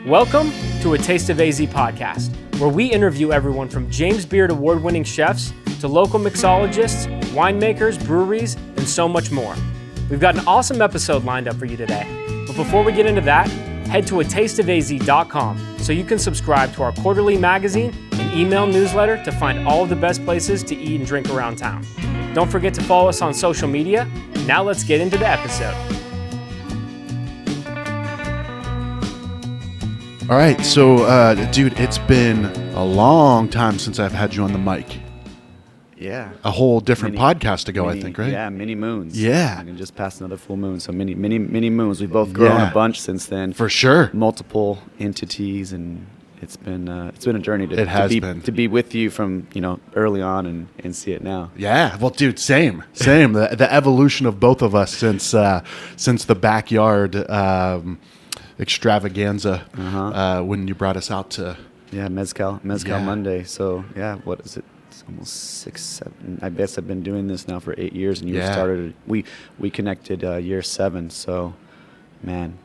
Welcome to A Taste of AZ podcast, where we interview everyone from James Beard award-winning chefs to local mixologists, winemakers, breweries, and so much more. We've got an awesome episode lined up for you today. But before we get into that, head to atasteofaz.com so you can subscribe to our quarterly magazine and email newsletter to find all of the best places to eat and drink around town. Don't forget to follow us on social media. Now let's get into the episode. All right, so, dude, it's been a long time since I've had you on the mic. Yeah. A whole different podcast ago, I think, right? Yeah, many moons. Yeah. I can just pass another full moon, so many moons. We've both grown a bunch since then. For sure. Multiple entities, and it's been a journey to be with you from, early on and see it now. Yeah, well, dude, same. The evolution of both of us since the backyard extravaganza when you brought us out to mezcal Monday. So what is it? It's almost 6, 7. I guess I've been doing this now for 8 years, and you started. We connected year 7. So, man,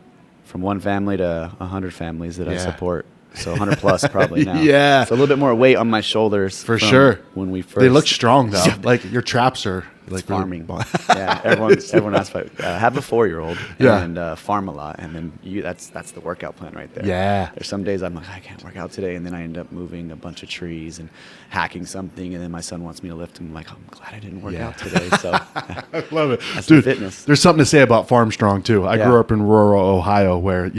from one family to 100 families that I support. So 100 plus probably now. Yeah, so a little bit more weight on my shoulders for sure. When we first, they look strong though. Like your traps are like farming. Yeah, everyone asks if I have a 4-year-old and farm a lot, and then that's the workout plan right there. Yeah, there's some days I'm like, I can't work out today, and then I end up moving a bunch of trees and hacking something, and then my son wants me to lift him. I'm like, I'm glad I didn't work out today. So I love it, that's dude. Fitness. There's something to say about farm strong too. I grew up in rural Ohio, where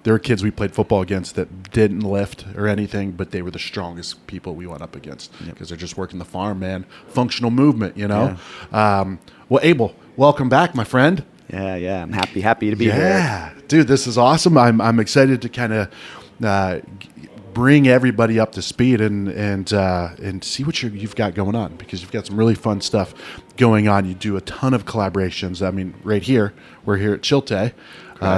there were kids we played football against that didn't lift or anything, but they were the strongest people we went up against because they're just working the farm, man. Functional movement, Yeah. Well, Abel, welcome back, my friend. Yeah. I'm happy to be here. Yeah, dude, this is awesome. I'm excited to kind of bring everybody up to speed and see what you've got going on, because you've got some really fun stuff going on. You do a ton of collaborations. I mean, right here, we're here at Chilte.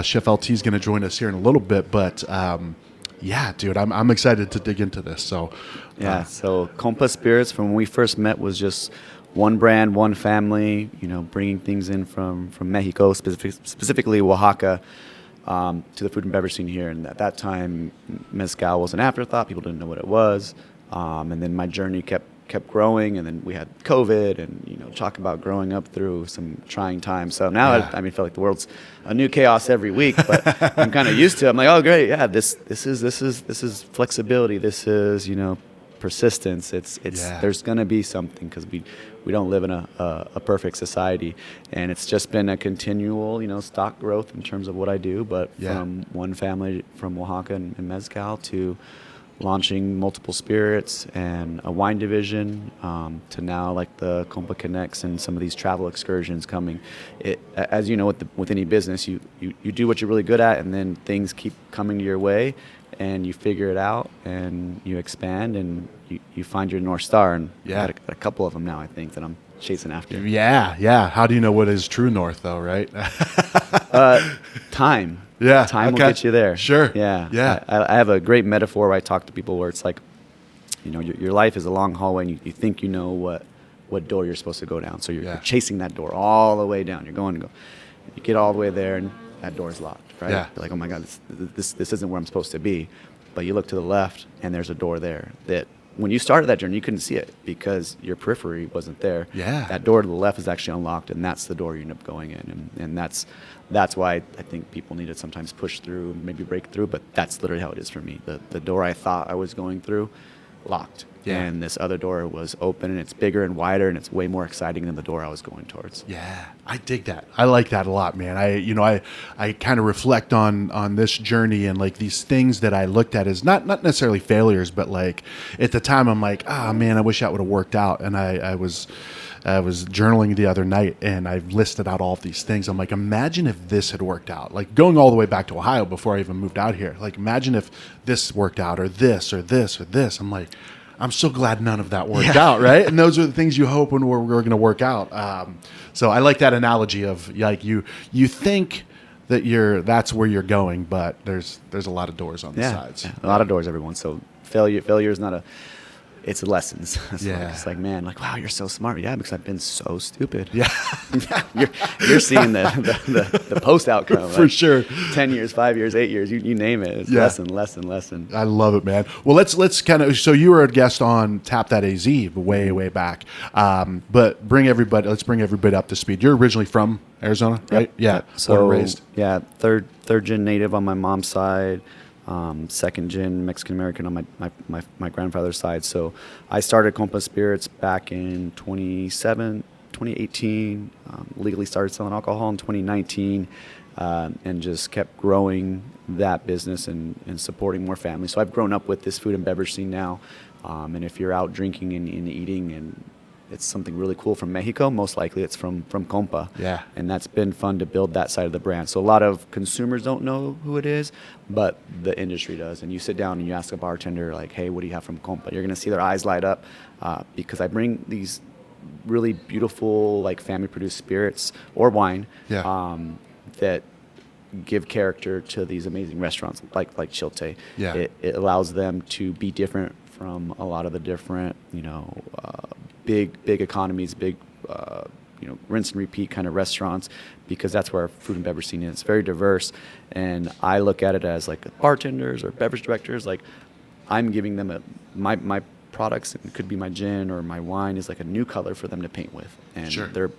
Chef LT is going to join us here in a little bit, but dude, I'm excited to dig into this. So so Compa Spirits, from when we first met, was just one brand, one family. Bringing things in from Mexico, specifically Oaxaca, to the food and beverage scene here. And at that time, mezcal was an afterthought. People didn't know what it was. And then my journey kept growing, and then we had COVID, and talk about growing up through some trying times. So now I feel like the world's a new chaos every week, but I'm kind of used to it. I'm like, oh great, this is flexibility. This is persistence. It's there's gonna be something, because we don't live in a perfect society, and it's just been a continual stock growth in terms of what I do. But from one family from Oaxaca and mezcal to launching multiple spirits and a wine division, to now like the Compa Connects and some of these travel excursions coming. As you know, with any business, you do what you're really good at, and then things keep coming your way, and you figure it out, and you expand, and you find your North Star. And I've got a couple of them now, I think, that I'm chasing after. Yeah. How do you know what is true north, though, right? Time. Yeah. Time will get you there. Sure. Yeah. I have a great metaphor where I talk to people where it's like, your life is a long hallway, and you think you know what door you're supposed to go down. So you're chasing that door all the way down. You're going to go. You get all the way there, and that door is locked, right? Yeah. You're like, oh my God, this isn't where I'm supposed to be. But you look to the left, and there's a door there that when you started that journey, you couldn't see it because your periphery wasn't there. Yeah. That door to the left is actually unlocked, and that's the door you end up going in. And that's why I think people need to sometimes push through, maybe break through, but that's literally how it is for me. The door I thought I was going through, locked. Yeah. And this other door was open, and it's bigger and wider, and it's way more exciting than the door I was going towards. Yeah, I dig that. I like that a lot, man. I kind of reflect on this journey, and like these things that I looked at as not necessarily failures, but like at the time I'm like, man, I wish that would have worked out. And I was journaling the other night, and I listed out all of these things. I'm like, imagine if this had worked out. Like going all the way back to Ohio before I even moved out here. Like imagine if this worked out, or this, or this, or this. I'm like, I'm so glad none of that worked out, right? And those are the things you hope when we're going to work out. So I like that analogy of like you think that that's where you're going, but there's a lot of doors on the sides. Yeah, a lot of doors, everyone. So failure is not it's lessons. Yeah. It's like, man, like, wow, you're so smart. Yeah, because I've been so stupid. Yeah. you're seeing the post outcome. For like sure. 10 years, 5 years, 8 years, you name it. It's lesson. I love it, man. Well, let's kind of, so you were a guest on Tap That AZ way back. But let's bring everybody up to speed. You're originally from Arizona, right? Yeah. So, born and raised. yeah, third gen native on my mom's side. Second gen Mexican American on my grandfather's side. So I started Compa Spirits back in 2018. Legally started selling alcohol in 2019, and just kept growing that business and supporting more families. So I've grown up with this food and beverage scene now. And if you're out drinking and eating and it's something really cool from Mexico, most likely it's from Compa. Yeah. And that's been fun to build that side of the brand. So a lot of consumers don't know who it is, but the industry does. And you sit down and you ask a bartender, like, hey, what do you have from Compa? You're going to see their eyes light up, because I bring these really beautiful, like, family-produced spirits or wine, that give character to these amazing restaurants like Chilte. Yeah. It allows them to be different from a lot of the different, big economies, big, rinse and repeat kind of restaurants, because that's where our food and beverage scene is. It's very diverse, and I look at it as like bartenders or beverage directors. Like, I'm giving them my products. It could be my gin or my wine is like a new color for them to paint with, and Sure. their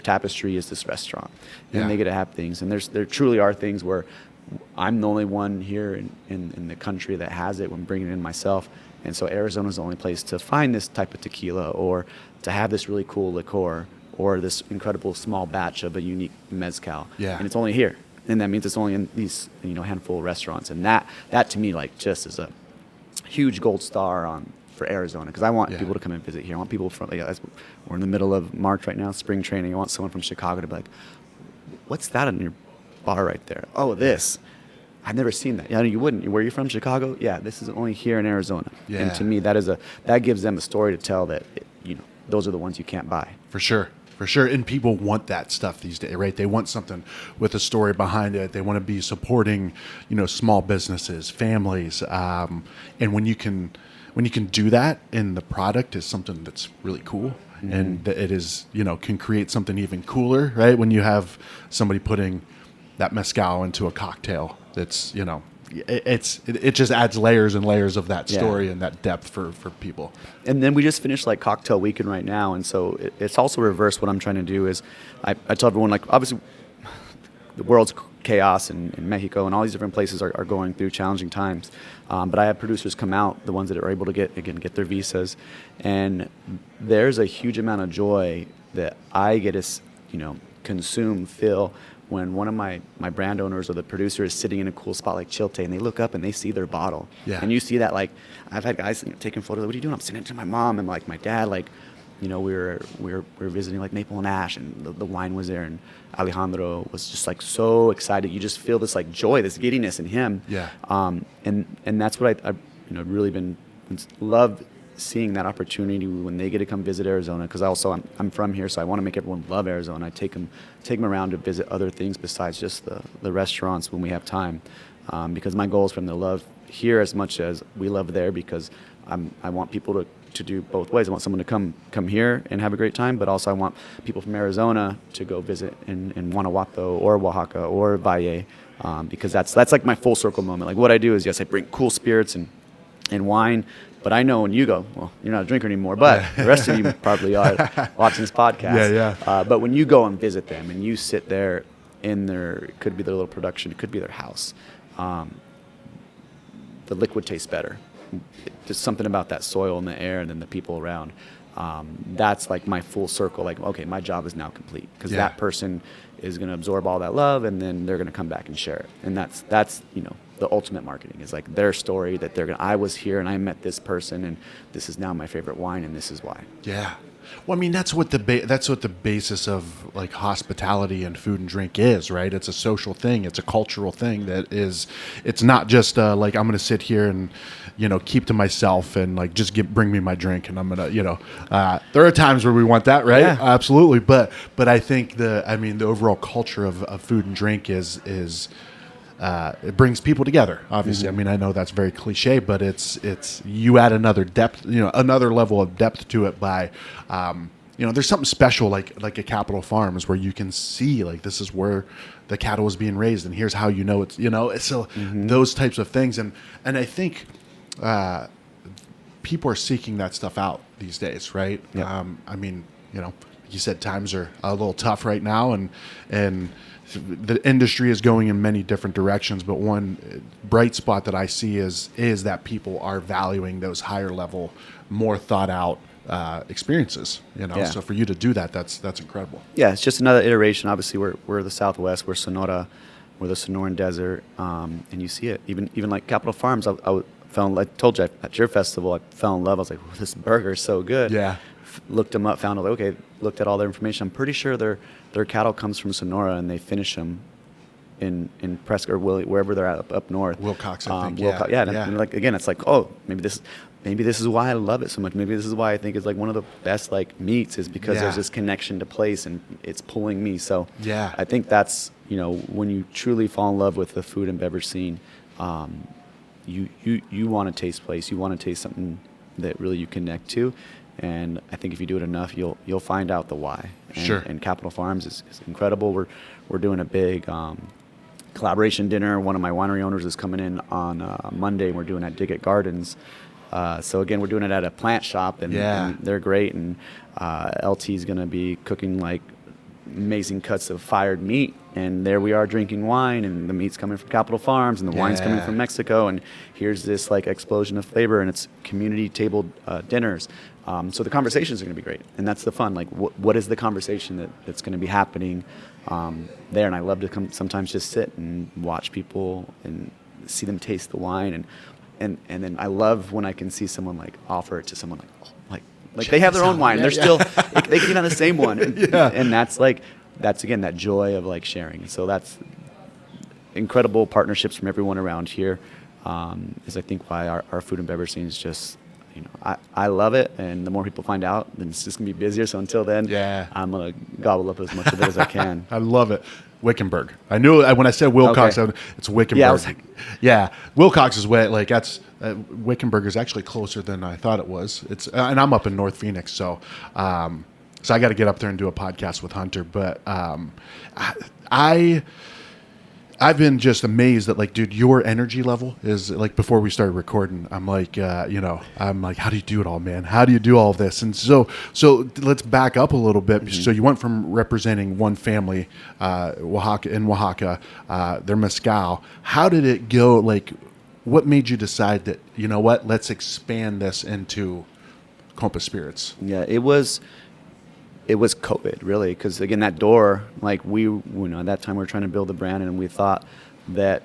tapestry is this restaurant, and Yeah. they get to have things. And there truly are things where I'm the only one here in the country that has it when bringing it in myself. And so Arizona's the only place to find this type of tequila, or to have this really cool liqueur, or this incredible small batch of a unique mezcal. Yeah. And it's only here. And that means it's only in these, handful of restaurants. And that to me, like, just is a huge gold star for Arizona, because I want people to come and visit here. I want people from, we're in the middle of March right now, spring training. I want someone from Chicago to be like, what's that in your bar right there? Oh, this. I've never seen that. Yeah, you wouldn't. Where are you from? Chicago? Yeah, this is only here in Arizona. Yeah. And to me, that gives them a story to tell, that those are the ones you can't buy. For sure. And people want that stuff these days, right? They want something with a story behind it. They want to be supporting, small businesses, families. And when you can do that, and the product is something that's really cool, Mm-hmm. and it is, can create something even cooler, right? When you have somebody putting that mezcal into a cocktail, that's, it just adds layers and layers of that story and that depth for people. And then we just finished like cocktail weekend right now, and so it's also reverse. What I'm trying to do is I tell everyone, like, obviously the world's chaos, and Mexico and all these different places are going through challenging times, but I have producers come out, the ones that are able to get their visas, and there's a huge amount of joy that I get to consume, feel, when one of my brand owners or the producer is sitting in a cool spot like Chilte, and they look up and they see their bottle. Yeah. And you see that, like, I've had guys taking photos. What are you doing? I'm sending it to my mom, and like my dad, like, we were visiting like Maple and Ash, and the wine was there, and Alejandro was just like so excited. You just feel this like joy, this giddiness in him. Yeah. And that's what I really been loved seeing, that opportunity when they get to come visit Arizona, because I'm from here, so I want to make everyone love Arizona. I take them around to visit other things besides just the restaurants when we have time, because my goal is for them to love here as much as we love there, because I want people to do both ways. I want someone to come here and have a great time, but also I want people from Arizona to go visit in Guanajuato or Oaxaca or Valle, because that's like my full circle moment. Like, what I do is, yes, I bring cool spirits and wine, but I know when you go, well, you're not a drinker anymore, but the rest of you probably are watching this podcast. Yeah. But when you go and visit them and you sit there in it could be their little production, it could be their house, the liquid tastes better. There's something about that soil and the air and then the people around. That's like my full circle. Like, okay, my job is now complete, because that person is going to absorb all that love, and then they're going to come back and share it. And that's the ultimate marketing is like their story, that I was here and I met this person, and this is now my favorite wine, and this is why. Yeah. Well, I mean, that's what the basis of like hospitality and food and drink is, right? It's a social thing. It's a cultural thing it's not just like, I'm going to sit here and, keep to myself and like just bring me my drink, and I'm going to, there are times where we want that, right? Yeah. Absolutely. But I think the overall culture of food and drink is it brings people together. Obviously, I mean, I know that's very cliche, but it's you add another depth, another level of depth to it by. There's something special like a Capitol Farms where you can see like this is where the cattle is being raised and here's how it's so those types of things and I think people are seeking that stuff out these days, right? Yeah. I mean, you said times are a little tough right now and the industry is going in many different directions, but one bright spot that I see is that people are valuing those higher level, more thought out experiences, Yeah. So for you to do that, that's incredible. Yeah, it's just another iteration. Obviously, we're the Southwest, we're Sonora, we're the Sonoran Desert, and you see it. Even like Capitol Farms, I told you at your festival, I fell in love. I was like, this burger is so good. Yeah. Looked them up, found out, okay, looked at all their information. I'm pretty sure their cattle comes from Sonora, and they finish them in Prescott or wherever they're at up north. Wilcox, I think. And like again, it's like, oh, maybe this is why I love it so much. Maybe this is why I think it's like one of the best like meats is because there's this connection to place and it's pulling me. So yeah, I think that's when you truly fall in love with the food and beverage scene, you want to taste place. You want to taste something that really you connect to. And I think if you do it enough, you'll find out the why. And, sure. And Capitol Farms is incredible. We're doing a big collaboration dinner. One of my winery owners is coming in on Monday, and we're doing at Dig It Gardens. So again, we're doing it at a plant shop, and they're great. And LT is going to be cooking like amazing cuts of fired meat, and there we are drinking wine, and the meat's coming from Capitol Farms, and the wine's coming from Mexico, and here's this like explosion of flavor, and it's community table dinners. So the conversations are going to be great, and that's the fun. Like, what is the conversation that's going to be happening there? And I love to sometimes just sit and watch people and see them taste the wine, and then I love when I can see someone like offer it to someone like they have their own wine. They're still they can get on the same one, and that's again that joy of like sharing. So that's incredible partnerships from everyone around here. Is I think why our food and beverage scene is just. I love it, and the more people find out, then it's just gonna be busier. So until then, I'm gonna gobble up as much of it as I can. I love it. Wickenburg. I knew when I said Wilcox, it's Wickenburg. Yeah, I was like, Wilcox is way like that's Wickenburg is actually closer than I thought it was. It's and I'm up in North Phoenix, so I got to get up there and do a podcast with Hunter. But I've been just amazed that like, dude, your energy level is like before we started recording. I'm like, I'm like, how do you do it all, man? How do you do all of this? And so let's back up a little bit. Mm-hmm. So you went from representing one family, Oaxaca, their mezcal. How did it go? Like, what made you decide that, let's expand this into Compa Spirits? Yeah, it was COVID, really, because again, that door, like at that time we were trying to build a brand, and we thought that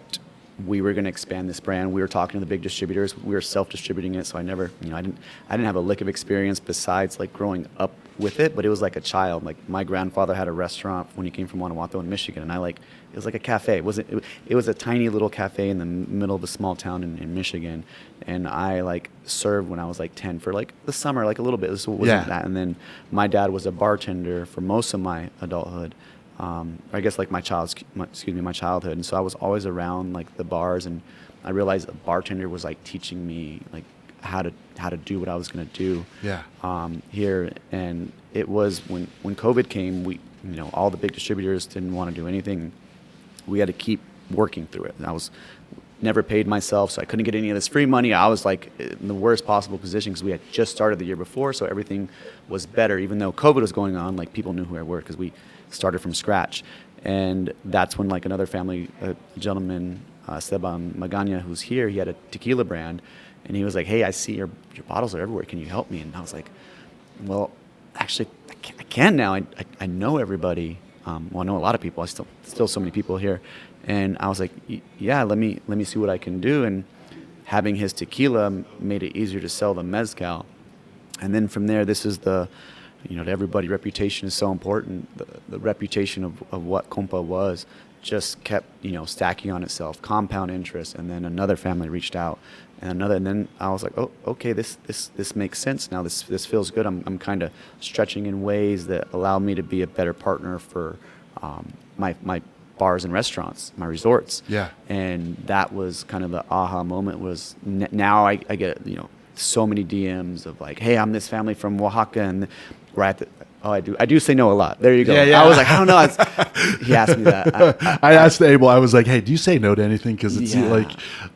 we were going to expand this brand. We were talking to the big distributors. We were self-distributing it, so I never, I didn't have a lick of experience besides like growing up with it. But it was like a child. Like my grandfather had a restaurant when he came from Guanajuato in Michigan, and it was like a cafe. It was a tiny little cafe in the middle of a small town in Michigan, and I like served when I was like 10 for like the summer, like a little bit. This wasn't that. And then my dad was a bartender for most of my adulthood. I guess like my childhood. And so I was always around like the bars, and I realized a bartender was like teaching me like how to do what I was going to do here. And it was when COVID came, we, all the big distributors didn't want to do anything. We had to keep working through it. And I was never paid myself, so I couldn't get any of this free money. I was like in the worst possible position because we had just started the year before, so everything was better. Even though COVID was going on, like people knew who I were because we started from scratch. And that's when like another family, a gentleman, Esteban Magana, who's here, he had a tequila brand, and he was like, hey, I see your bottles are everywhere. Can you help me? And I was like, well, actually, I can now. I know everybody. I know a lot of people. I still so many people here. And I was like, yeah, let me see what I can do. And having his tequila made it easier to sell the mezcal. And then from there, this is to everybody, reputation is so important. The reputation of what Compa was just kept, stacking on itself, compound interest. And then another family reached out, and then I was like, oh, okay, this makes sense now. This feels good. I'm kind of stretching in ways that allow me to be a better partner for my bars and restaurants, my resorts. Yeah. And that was kind of the aha moment. Was now I get so many DMs of like, hey, I'm this family from Oaxaca, and we're at the. Oh, I do say no a lot. There you go. Yeah. I was like, I don't know. He asked me that. I asked Abel. I was like, "Hey, do you say no to anything?" Because it's like,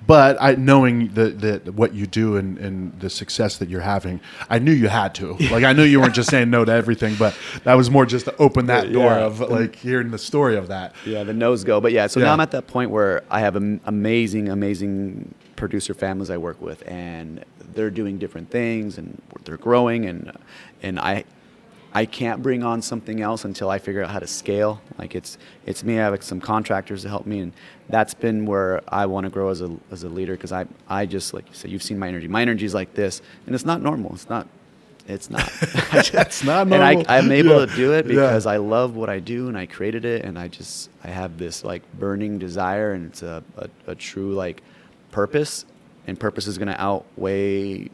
but knowing that what you do and the success that you're having, I knew you had to. Like, I knew you weren't just saying no to everything, but that was more just to open that door of like hearing the story of that. Yeah, the no's go. But so now I'm at that point where I have amazing producer families I work with, and they're doing different things, and they're growing, and I can't bring on something else until I figure out how to scale. Like it's me. I have like some contractors to help me, and that's been where I want to grow as a leader, because I just, like you said, you've seen my energy. My energy is like this, and it's not normal. It's not. It's not normal. And I'm able to do it because I love what I do, and I created it, and I have this like burning desire, and it's a true like purpose, and purpose is going to outweigh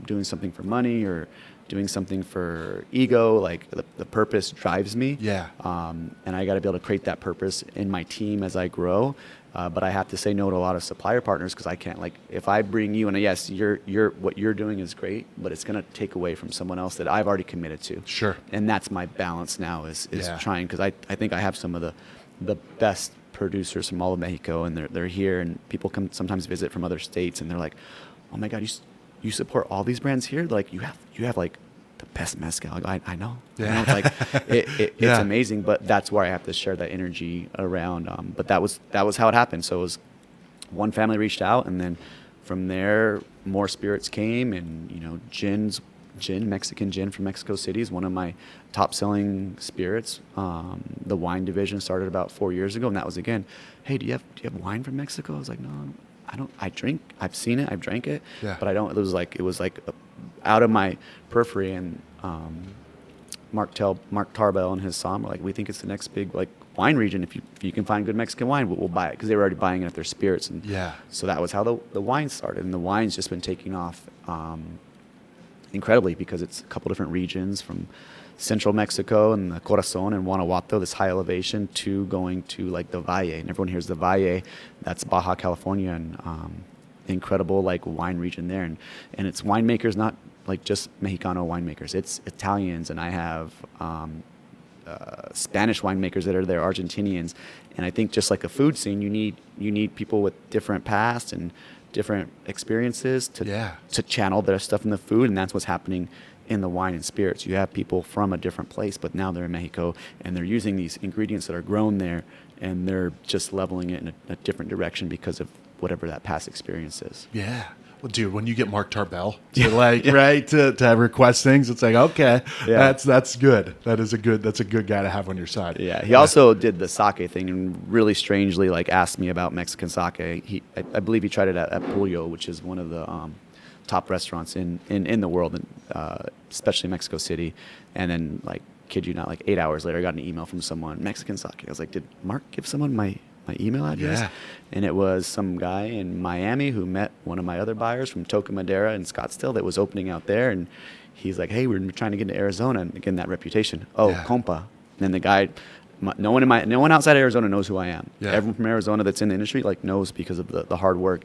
doing something for money or doing something for ego. Like the purpose drives me. Yeah. And I got to be able to create that purpose in my team as I grow. But I have to say no to a lot of supplier partners, because I can't, like, if I bring you, and yes, what you're doing is great, but it's going to take away from someone else that I've already committed to. Sure. And that's my balance now is trying, because I think I have some of the best producers from all of Mexico, and they're here, and people come sometimes visit from other states, and they're like, oh my God, you support all these brands here? Like you have like the best mezcal. I know. Yeah. It's like it's amazing, but that's where I have to share that energy around. But that was how it happened. So it was one family reached out, and then from there more spirits came, and Mexican gin from Mexico City is one of my top selling spirits. The wine division started about 4 years ago, and that was, again, hey, do you have wine from Mexico? I was like, no, I don't. I drink. I've seen it. I've drank it. Yeah. But I don't. It was like out of my periphery. And Mark Tarbell and his Somm were like, we think it's the next big like wine region. If you can find good Mexican wine, we'll buy it, because they were already buying it at their spirits. And so that was how the wine started. And the wine's just been taking off incredibly, because it's a couple different regions, from central Mexico and the Corazon and Guanajuato, this high elevation, to going to like the Valle. And everyone hears the Valle, that's Baja California, and incredible like wine region there. And it's winemakers, not like just Mexicano winemakers. It's Italians, and I have Spanish winemakers that are there, Argentinians. And I think just like a food scene, you need people with different past and different experiences to channel their stuff in the food. And that's what's happening in the wine and spirits. You have people from a different place, but now they're in Mexico, and they're using these ingredients that are grown there, and they're just leveling it in a different direction because of whatever that past experience is. Yeah. Well, dude, when you get Mark Tarbell to request things, it's like, okay, that's good. That's a good guy to have on your side. Yeah. He also did the sake thing, and really strangely like asked me about Mexican sake. I believe he tried it at Pulio, which is one of the top restaurants in the world, and especially Mexico City. And then, like, kid you not, like 8 hours later, I got an email from someone, Mexican sake. I was like, did Mark give someone my email address? Yeah. And it was some guy in Miami who met one of my other buyers from Toca Madera in Scottsdale that was opening out there. And he's like, hey, we're trying to get into Arizona, and again, that reputation. Oh, Compa. And then the guy, no one outside Arizona knows who I am. Yeah. Everyone from Arizona that's in the industry like knows, because of the hard work.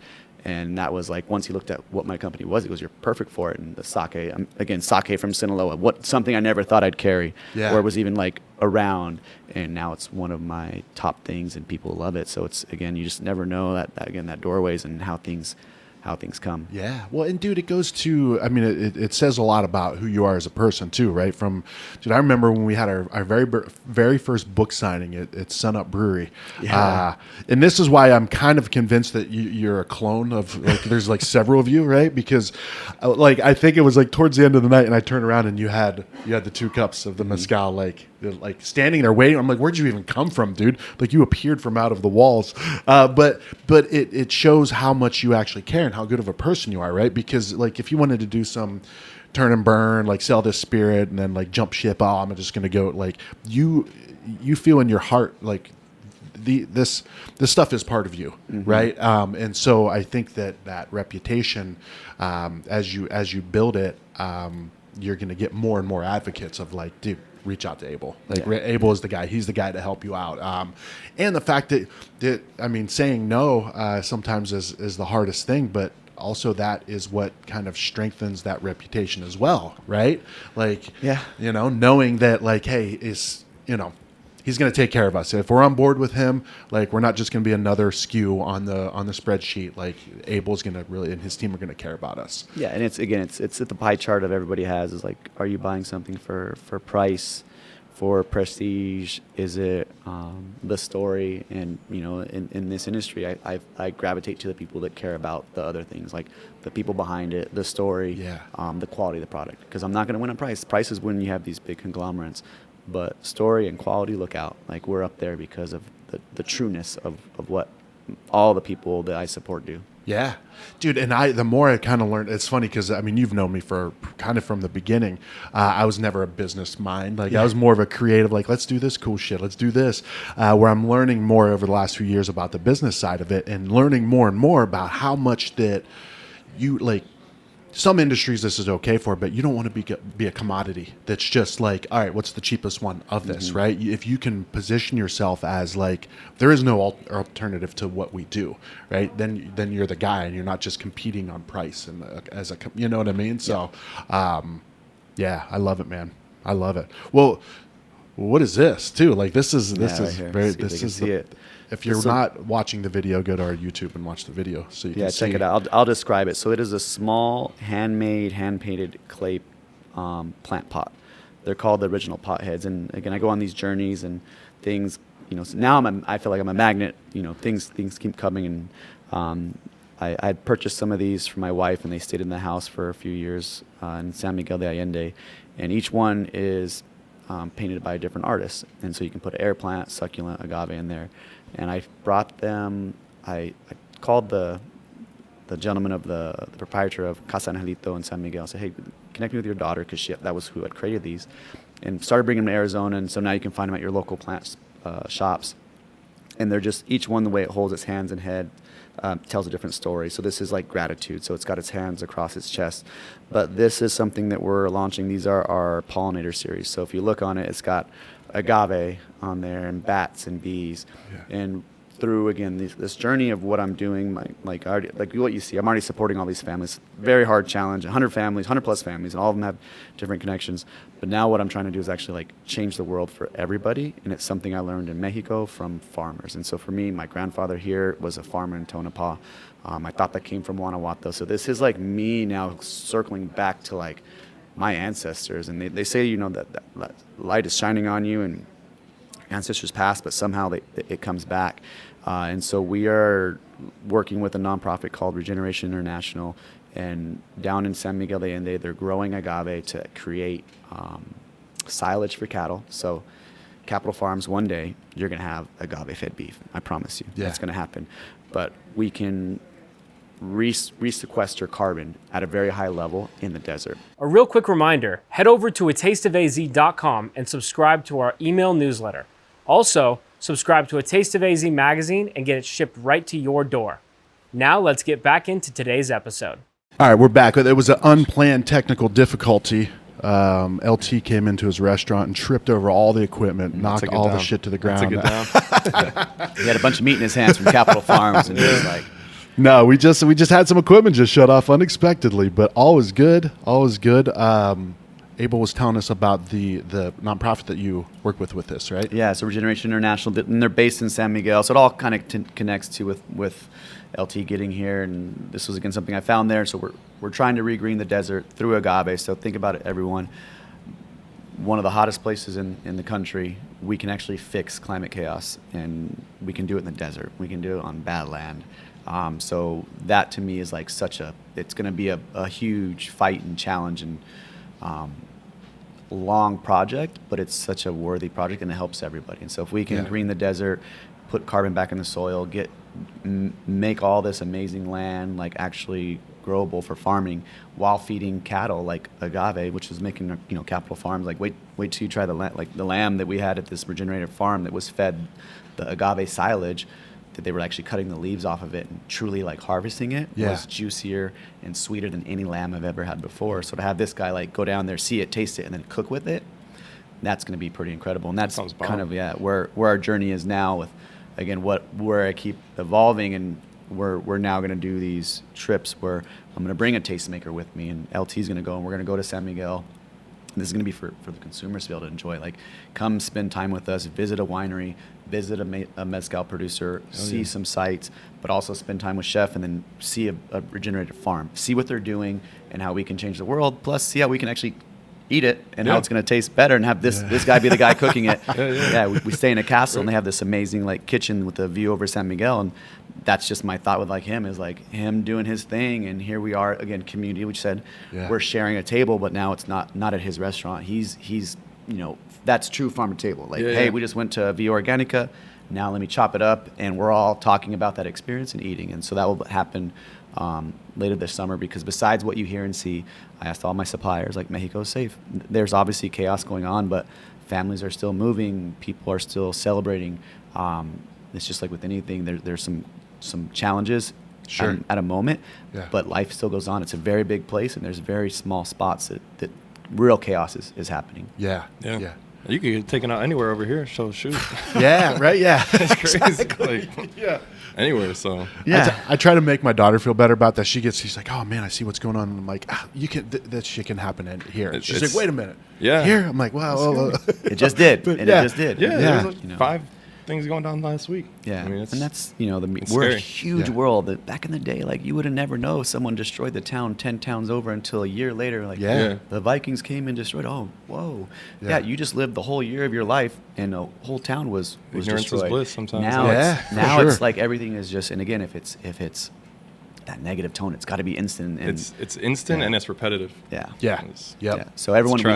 And that was like, once he looked at what my company was, he goes, you're perfect for it. And the sake, again, sake from Sinaloa, something I never thought I'd carry, or was even like around. And now it's one of my top things, and people love it. So it's, again, you just never know that doorways and how things come. Yeah. Well, and dude, it goes to, I mean, it says a lot about who you are as a person too, right? Dude, I remember when we had our very first book signing at Sun Up Brewery. Yeah. And this is why I'm kind of convinced that you're a clone of, like, there's like several of you, right? Because like, I think it was like towards the end of the night, and I turned around and you had the 2 cups of the mezcal, like standing there waiting. I'm like, where'd you even come from, dude? Like, you appeared from out of the walls. But it shows how much you actually care and how good of a person you are, right? Because like, if you wanted to do some turn and burn, like sell this spirit and then like jump ship, I'm just going to go, like, you feel in your heart, like this stuff is part of you, right? And so I think that reputation, as you build it, you're going to get more and more advocates of like, dude, reach out to Abel. Abel is the guy. He's the guy to help you out. And the fact that I mean, saying no sometimes is the hardest thing, but also that is what kind of strengthens that reputation as well, right? Like, knowing that, like, hey, he's going to take care of us. If we're on board with him, like, we're not just going to be another SKU on the spreadsheet. Like, Abel's going to really, and his team are going to care about us. Yeah, and it's at the pie chart of everybody has is like, are you buying something for price, for prestige? Is it the story? And in this industry, I gravitate to the people that care about the other things, like the people behind it, the story, the quality of the product. Because I'm not going to win on price. Price is when you have these big conglomerates. But story and quality, look out. Like, we're up there because of the trueness of what all the people that I support do. Yeah, dude. And the more I kind of learned, it's funny because, I mean, you've known me for kind of from the beginning. I was never a business mind. Like, I was more of a creative, like, let's do this cool shit. Let's do this. Where I'm learning more over the last few years about the business side of it, and learning more and more about how much that you, like, some industries this is okay for, but you don't want to be a commodity that's just like, all right, what's the cheapest one of this, right? If you can position yourself as like, there is no alternative to what we do, right? Then you're the guy, and you're not just competing on price and you know what I mean? So, I love it, man. I love it. Well, what is this too? Like, this is it. If you're not watching the video, go to our YouTube and watch the video so you can see. Check it out. I'll describe it. So it is a small, handmade, hand-painted clay plant pot. They're called the original pot heads. And again, I go on these journeys and things. So now I feel like I'm a magnet. Things keep coming. And I had purchased some of these for my wife, and they stayed in the house for a few years in San Miguel de Allende. And each one is painted by a different artist. And so you can put air plant, succulent, agave in there. And I brought them, I called the gentleman of the proprietor of Casa Angelito in San Miguel. I said, hey, connect me with your daughter, because that was who had created these. And started bringing them to Arizona, and so now you can find them at your local plant shops. And they're just, each one, the way it holds its hands and head, tells a different story. So this is like gratitude. So it's got its hands across its chest. But this is something that we're launching. These are our pollinator series. So if you look on it, it's got agave on there, and bats and bees. And through, again, this journey of what I'm doing, like what you see, I'm already supporting all these families. Very hard challenge, 100 families, 100 plus families, and all of them have different connections. But now what I'm trying to do is actually like change the world for everybody, and it's something I learned in Mexico from farmers. And so for me, my grandfather here was a farmer in Tonopah. I thought that came from Guanajuato. So this is like me now circling back to like my ancestors, and they say, that light is shining on you, and ancestors passed, but somehow it comes back. And so we are working with a nonprofit called Regeneration International, and down in San Miguel de Allende, they're growing agave to create silage for cattle. So Capital Farms, one day, you're going to have agave-fed beef. I promise you. That's going to happen. But we can resequester carbon at a very high level in the desert. A real quick reminder, head over to atasteofaz.com and subscribe to our email newsletter. Also, subscribe to A Taste of AZ magazine and get it shipped right to your door. Now let's get back into today's episode. All right, we're back. There was an unplanned technical difficulty. LT came into his restaurant and tripped over all the equipment, knocked all the shit to the ground. He had a bunch of meat in his hands from Capital Farms, and he was like, no, we just had some equipment just shut off unexpectedly, but all was good. All was good. Abel was telling us about the nonprofit that you work with this, right? Yeah, so Regeneration International, and they're based in San Miguel, so it all kind of connects to with LT getting here, and this was again something I found there. So we're trying to regreen the desert through agave. So think about it, everyone. One of the hottest places in the country, we can actually fix climate chaos, and we can do it in the desert. We can do it on bad land. So that to me is like it's going to be a huge fight and challenge and long project, but it's such a worthy project, and it helps everybody. And so if we can green the desert, put carbon back in the soil, make all this amazing land like actually growable for farming while feeding cattle like agave, which is making Capital Farms like wait till you try the lamb that we had at this regenerative farm that was fed the agave silage, that they were actually cutting the leaves off of it and truly like harvesting it was juicier and sweeter than any lamb I've ever had before. So to have this guy like go down there, see it, taste it, and then cook with it, that's going to be pretty incredible. And that's Sounds bomb. kind of where our journey is now with, again, where I keep evolving, and we're now going to do these trips where I'm going to bring a tastemaker with me, and LT's going to go, and we're going to go to San Miguel. And this is going to be for the consumers to be able to enjoy. Like, come spend time with us, visit a winery, visit a mezcal producer, see some sites, but also spend time with chef, and then see a regenerated farm, see what they're doing and how we can change the world, plus see how we can actually eat it and how it's going to taste better, and have this guy be the guy cooking it. We stay in a castle, and they have this amazing like kitchen with a view over San Miguel, and that's just my thought with like him, is like him doing his thing, and here we are again, community, which said we're sharing a table, but now it's not at his restaurant. He's that's true farm to table. Like, hey, we just went to Via Organica, now let me chop it up, and we're all talking about that experience and eating. And so that will happen later this summer, because besides what you hear and see, I asked all my suppliers, like, Mexico's safe. There's obviously chaos going on, but families are still moving, people are still celebrating. It's just like with anything, there's some challenges at a moment, but life still goes on. It's a very big place, and there's very small spots that real chaos is happening. Yeah. You could get taken out anywhere over here. So shoot. Yeah. Right. Yeah. It's crazy. Like, anywhere. So I try to make my daughter feel better about that. She's like, oh man, I see what's going on. And I'm like, you can. That shit can happen here. She's like, wait a minute. Yeah. Here. I'm like, wow. It just did. And it just did. Yeah. There was like 5 things going down last week. Yeah, I mean, and that's we're scary. a huge world. That back in the day, like, you would have never know someone destroyed the town 10 towns over until a year later. Like, the Vikings came and destroyed. Oh, whoa, you just lived the whole year of your life, and the whole town was Ignorance destroyed. is bliss sometimes. Now it's like everything is just. And again, if it's that negative tone, it's got to be instant. And it's instant and it's repetitive. Yeah. So everyone, we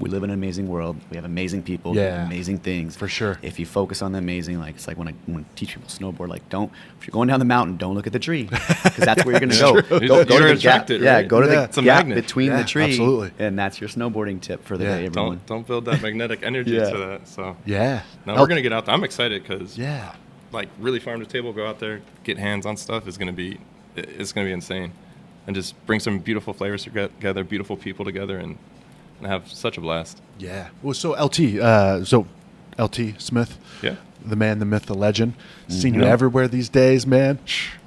live in an amazing world. We have amazing people, doing amazing things. For sure. If you focus on the amazing, like, it's like when I teach people snowboard, like, if you're going down the mountain, don't look at the tree, because that's where you're going to go. Go to the gap. Right? Yeah, go to the It's a gap magnet. between the tree. Absolutely. And that's your snowboarding tip for the day, everyone. Don't build that magnetic energy to that. So Yeah. no, we're gonna get out there. I'm excited because Yeah. like, really farm to table, go out there, get hands on stuff is gonna be insane, and just bring some beautiful flavors together, beautiful people together, and have such a blast. Yeah. Well, so LT Smith. Yeah. The man, the myth, the legend. Seen you everywhere these days, man.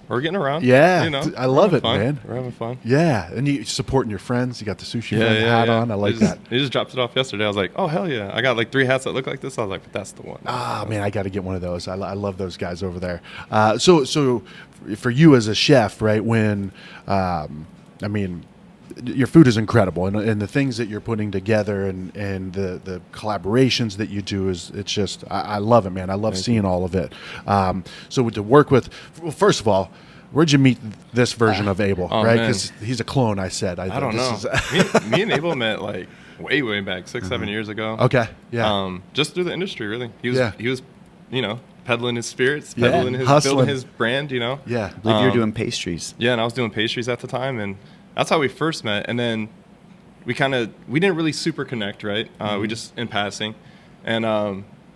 We're getting around. Yeah. You know, I love it, fun. man. We're having fun. Yeah. And you supporting your friends. You got the sushi friend hat on. I like that. He just dropped it off yesterday. I was like, oh, hell yeah. I got like 3 hats that look like this. I was like, but that's the one. Ah, man, I got to get one of those. I love those guys over there. So for you as a chef, right, when, your food is incredible, and the things that you're putting together and the collaborations that you do it's just, I love it, man. I love seeing all of it. So to work with, well, first of all, where'd you meet this version of Abel, right? Because he's a clone, I said. I don't know. Me and Abel met like way back, 6-7 years ago. Okay, yeah. Just through the industry, really. He was, peddling his spirits, building his brand, Yeah. I believe you were doing pastries. Yeah, and I was doing pastries at the time, and that's how we first met. And then we didn't really super connect, right? We just in passing. And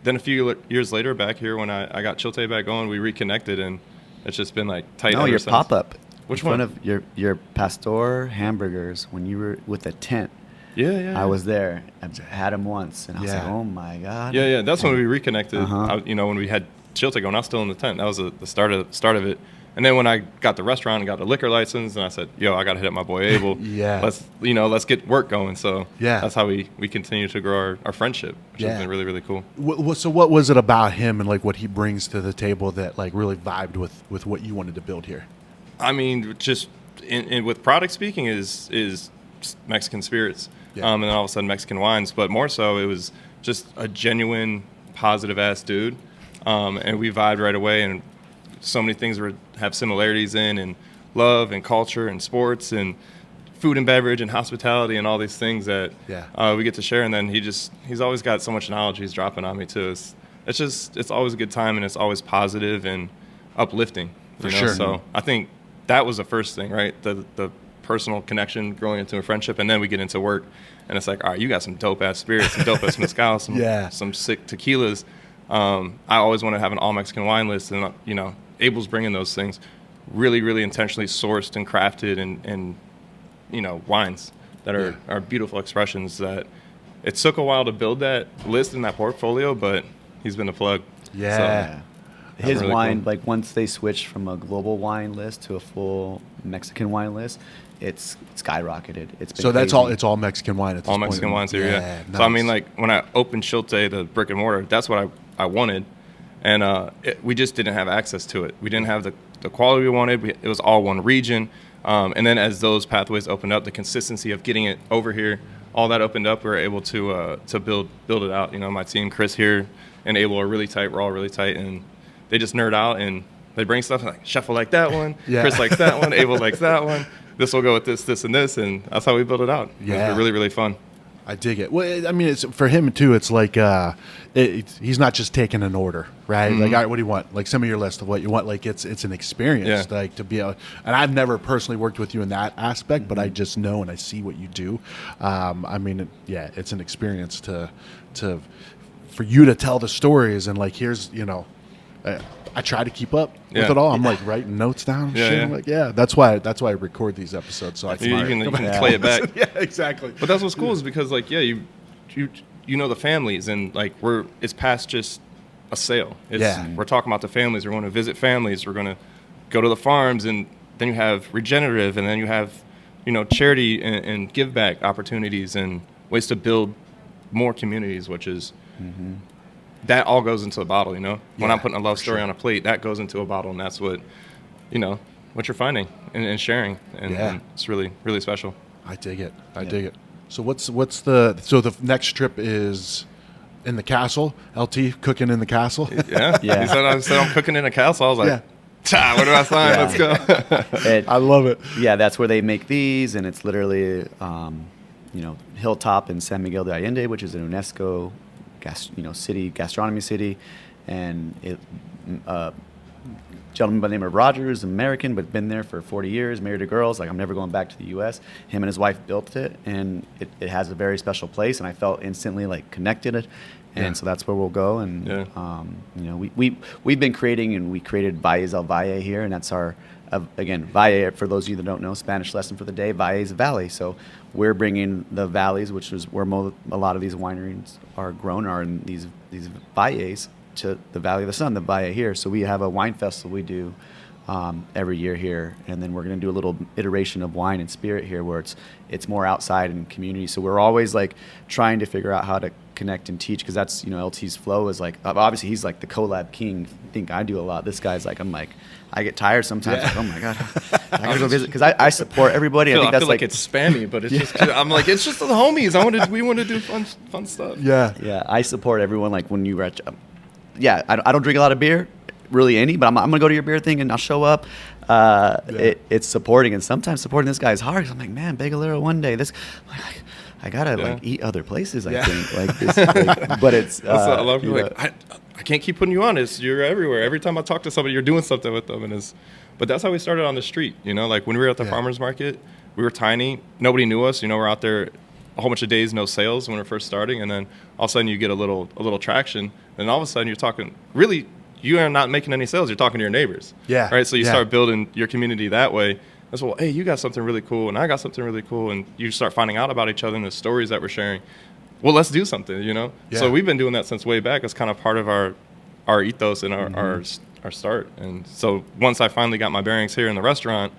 then a few years later, back here when I got Chilte back going, we reconnected, and it's just been like tight. No, your pop up. Which one? one? Of your Pastor hamburgers when you were with the tent. Yeah. I was there. I had them once, and I was like, oh my god. Yeah. That's when we reconnected. When we had Chilte going, I was still in the tent. That was the start of it. And then when I got the restaurant and got the liquor license, and I said, I got to hit up my boy Abel. Let's get work going. So that's how we continue to grow our friendship, which has been really, really cool. So what was it about him and like what he brings to the table that like really vibed with what you wanted to build here? I mean, just with product speaking is Mexican spirits, and then all of a sudden Mexican wines. But more so, it was just a genuine, positive-ass dude, and we vibed right away. And so many things have similarities in love and culture and sports and food and beverage and hospitality and all these things that we get to share. And then he's always got so much knowledge he's dropping on me too. It's always a good time, and it's always positive and uplifting. For sure. So I think that was the first thing, right? The personal connection growing into a friendship, and then we get into work, and it's like, all right, you got some dope ass spirits, some dope ass mezcal, some sick tequilas. I always want to have an all Mexican wine list, and Abel's bringing those things, really, really intentionally sourced and crafted, and wines that are beautiful expressions that it took a while to build that list and that portfolio, but he's been a plug. Yeah. His really wine, cool. like once they switched from a global wine list to a full Mexican wine list, it's skyrocketed. It's been So that's crazy. it's all Mexican wine at this All point. Mexican wines here, yeah. Nice. So I mean, like when I opened Chilte, the brick and mortar, that's what I wanted, and we just didn't have access to it. We didn't have the quality we wanted. It was all one region, and then as those pathways opened up, the consistency of getting it over here, all that opened up. We were able to build it out. You know, my team, Chris here and Abel, are really tight. We're all really tight, and they just nerd out and they bring stuff like Chef will like that one, Yeah. Chris likes that one, Abel likes that one. This will go with this, and this, and that's how we build it out. Yeah. It's really, really fun. I dig it. Well, I mean, it's for him too. It's like he's not just taking an order, right? Like, all right, what do you want? Like, some of your list of what you want. Like, it's an experience. Yeah. Like to be able. And I've never personally worked with you in that aspect, but I just know and I see what you do. I mean, yeah, it's an experience to for you to tell the stories and like here's I try to keep up with Yeah. it all. I'm like writing notes down. And Yeah, shit. yeah. I'm like, yeah, that's why I record these episodes. So I You can play it back. yeah, exactly. But that's what's cool is because like you know the families and like it's past just a sale. We're talking about the families. We're going to visit families. We're going to go to the farms, and then you have regenerative, and then you have charity and give back opportunities and ways to build more communities, which is that all goes into a bottle. When I'm putting a love story on a plate, that goes into a bottle, and that's what what you're finding and sharing, and it's really, really special. I dig it. I dig it. So what's the next trip is in the castle? LT cooking in the castle. Yeah. He said I'm cooking in a castle. I was like, what do I sign? Yeah. Let's go. I love it. Yeah, that's where they make these, and it's literally, Hilltop in San Miguel de Allende, which is an UNESCO gastronomy city, and gentleman by the name of Rogers, American, but been there for 40 years, married to girls. Like, I'm never going back to the U.S. Him and his wife built it, and it has a very special place, and I felt instantly like connected. And so that's where we'll go. And we've been creating, and we created Valles al Valle here, and that's our again, Valle, for those of you that don't know, Spanish lesson for the day. Valle is a valley, so we're bringing the valleys, which is where a lot of these wineries are grown, are in these valles, to the Valley of the Sun, the Valle here. So we have a wine festival we do every year here, and then we're going to do a little iteration of wine and spirit here, where it's more outside in community. So we're always like trying to figure out how to connect and teach, because that's LT's flow is like, obviously he's like the collab king. I think I do a lot. This guy's like, I get tired sometimes. Like, oh my god, I gotta go visit, because I support everybody. I think that's feel like it's spammy, but it's just I'm like, it's just the homies. We want to do fun stuff. Yeah. I support everyone. Like when you reach, I don't drink a lot of beer, really any, but I'm gonna go to your beer thing and I'll show up. It's supporting, and sometimes supporting this guy is hard, because I'm like, man, Bagalero one day. This, I gotta like eat other places. I think like this, but it's. A lot of people like, I can't keep putting you on. You're everywhere. Every time I talk to somebody, you're doing something with them, but that's how we started on the street. Like when we were at the farmers market, we were tiny. Nobody knew us. We're out there a whole bunch of days, no sales when we were first starting, and then all of a sudden you get a little traction, and all of a sudden you're talking. Really, you are not making any sales. You're talking to your neighbors. Yeah. Right. So you start building your community that way. That's hey, you got something really cool, and I got something really cool, and you start finding out about each other and the stories that we're sharing. Well, let's do something, Yeah. So we've been doing that since way back. It's kind of part of our ethos and our start. And so once I finally got my bearings here in the restaurant,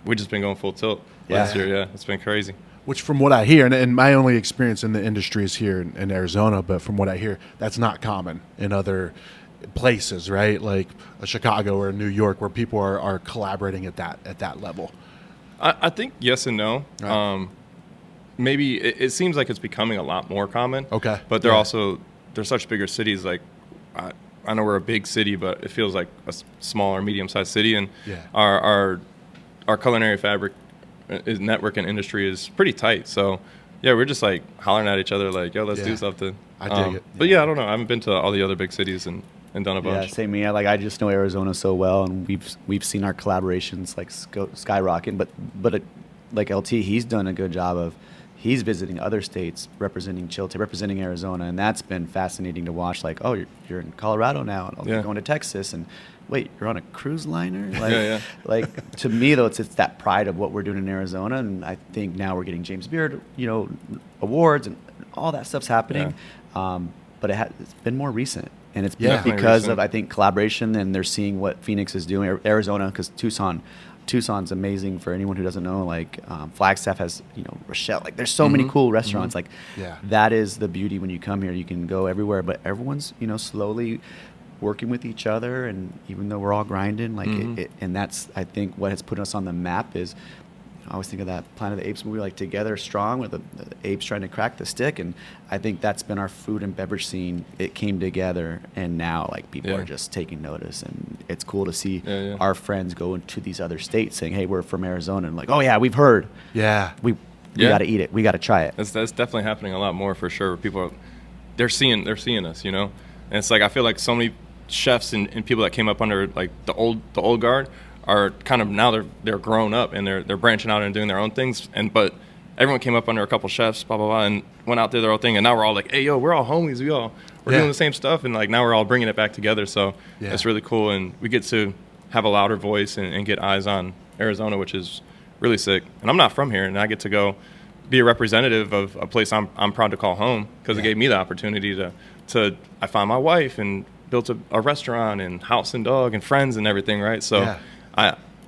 we've just been going full tilt last year. Yeah, it's been crazy. Which, from what I hear, and my only experience in the industry is here in Arizona, but from what I hear, that's not common in other places, right? Like a Chicago or New York, where people are collaborating at that level. I think yes and no. Right. Maybe it seems like it's becoming a lot more common. Okay. But they're such bigger cities. Like I know we're a big city, but it feels like a smaller, medium-sized city, and our culinary fabric network and industry is pretty tight. So yeah, we're just like hollering at each other like, yo, let's do something. I dig it. But I don't know. I haven't been to all the other big cities and done a bunch. Yeah, same me. Like I just know Arizona so well, and we've seen our collaborations like skyrocket. But like LT, he's done a good job of. He's visiting other states, representing Chilte, representing Arizona, and that's been fascinating to watch. Like, oh, you're in Colorado now, and you're going to Texas, and wait, you're on a cruise liner? Like, like to me though, it's that pride of what we're doing in Arizona, and I think now we're getting James Beard, awards and all that stuff's happening. But it's been more recent. And it's Yeah. because of, I think, collaboration, and they're seeing what Phoenix is doing, Arizona, because Tucson's amazing for anyone who doesn't know. Like Flagstaff has, Rochelle. Like there's so many cool restaurants. Like that is the beauty when you come here. You can go everywhere, but everyone's slowly working with each other. And even though we're all grinding, like and that's, I think, what has put us on the map is. I always think of that Planet of the Apes movie, like Together Strong, with the apes trying to crack the stick. And I think that's been our food and beverage scene. It came together, and now like people are just taking notice. And it's cool to see our friends go into these other states saying, hey, we're from Arizona. And like, oh, yeah, we've heard. Yeah. We got to eat it. We got to try it. That's definitely happening a lot more for sure. People they're seeing us, And it's like I feel like so many chefs and people that came up under like the old guard are kind of now they're grown up and they're branching out and doing their own things, but everyone came up under a couple chefs, blah blah blah, and went out there their own thing, and now we're all like, hey yo, we're all homies, we're doing the same stuff, and like now we're all bringing it back together. So it's really cool, and we get to have a louder voice and get eyes on Arizona, which is really sick. And I'm not from here, and I get to go be a representative of a place I'm proud to call home, because it gave me the opportunity to I found my wife and built a restaurant and house and dog and friends and everything, right? So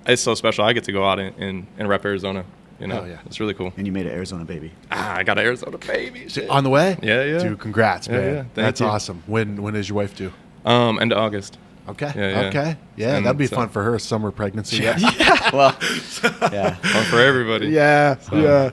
it's so special. I get to go out and rep Arizona. It's really cool. And you made an Arizona baby. I got an Arizona baby. Shit. On the way? Yeah. Dude, congrats, man. Yeah. That's you. awesome. When is your wife due? End of August. Okay. Yeah. Okay. Yeah, And that'd be so- fun for her. Summer pregnancy. Well, yeah. Fun for everybody. Yeah.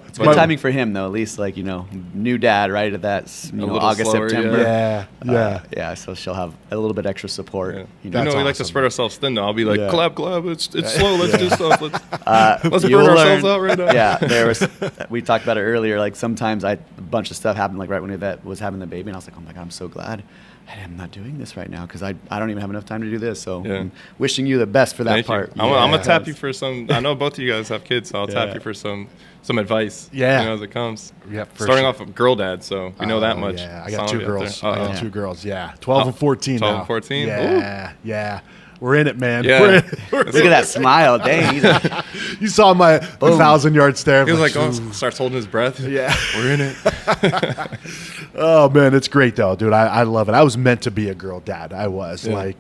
It's good timing for him, though. At least, like, new dad, right? At that, little August, slower, September. Yeah. So she'll have a little bit extra support. Yeah. You That's we like to awesome. spread ourselves thin, though. I'll be like, Yeah. clap. It's slow. Let's do stuff. Let's You'll burn ourselves out right now. Yeah, we talked about it earlier. Like sometimes a bunch of stuff happened, like right when Yvette was having the baby, and I was like, oh my God, I'm so glad I'm not doing this right now, because I don't even have enough time to do this. So I'm wishing you the best for that Thank part. you. I'm going to tap you for some. I know both of you guys have kids, so I'll tap you for some advice. Yeah. As it comes. Yeah, for Starting sure. off of girl dad, so we know that much. Yeah, I got Some two of you out girls. there. I got two girls. Yeah, 12 and 14 12 now. and 14? Yeah. We're in it, man. Yeah. We're in it. Look at that smile. Dang. You saw my 1,000-yard stare. He was like, "Ooh." starts holding his breath. Yeah. We're in it. Oh man, it's great though, dude. I love it. I was meant to be a girl dad. I was a